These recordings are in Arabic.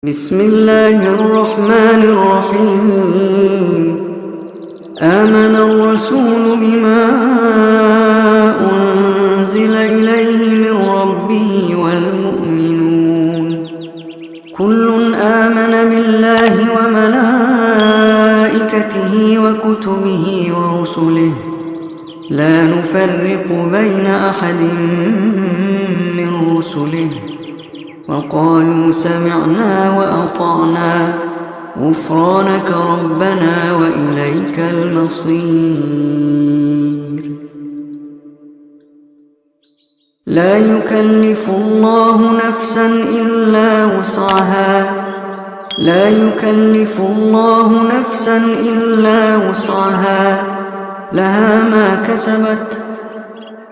بسم الله الرحمن الرحيم. آمن الرسول بما أنزل إليه من ربه والمؤمنون كل آمن بالله وملائكته وكتبه ورسله لا نفرق بين أحد من رسله وقالوا سمعنا وأطعنا غفرانك ربنا وإليك المصير. لا يكلف الله نفسا إلا وسعها لا يكلف الله نفسا إلا وسعها لها ما كسبت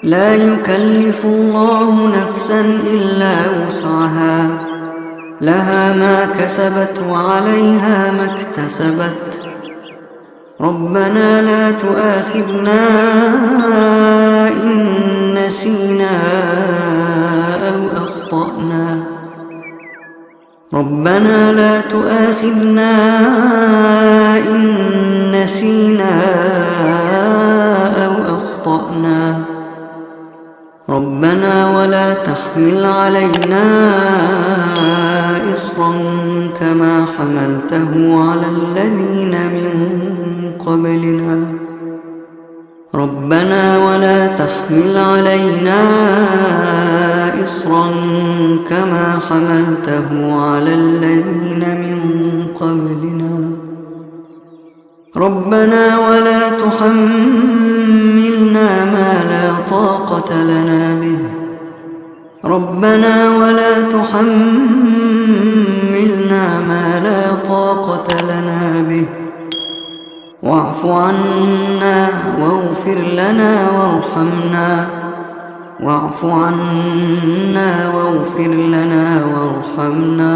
لا يكلف الله نفسا إلا وسعها لها ما كسبت وعليها ما اكتسبت. ربنا لا تؤاخذنا إن نسينا أو أخطأنا ربنا لا تؤاخذنا إن نسينا أو أخطأنا ربنا ولا تحمل علينا إصرا كما حملته على الذين من قبلنا ربنا ولا تحمل علينا إصرا كما حملته على الذين من قبلنا ربنا ولا تحملنا ما لا طاقة لنا به ربنا ولا تحملنا ما لا طاقة لنا به واعف عنا واغفر لنا وارحمنا واعف عنا واغفر لنا وارحمنا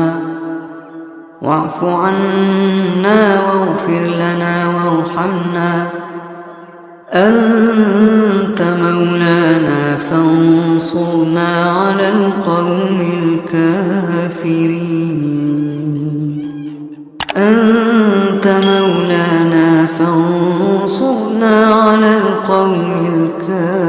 واعف عنا واغفر لنا وارحمنا أنت مولانا فانصرنا على القوم الكافرين أنت مولانا فانصرنا على القوم الكافرين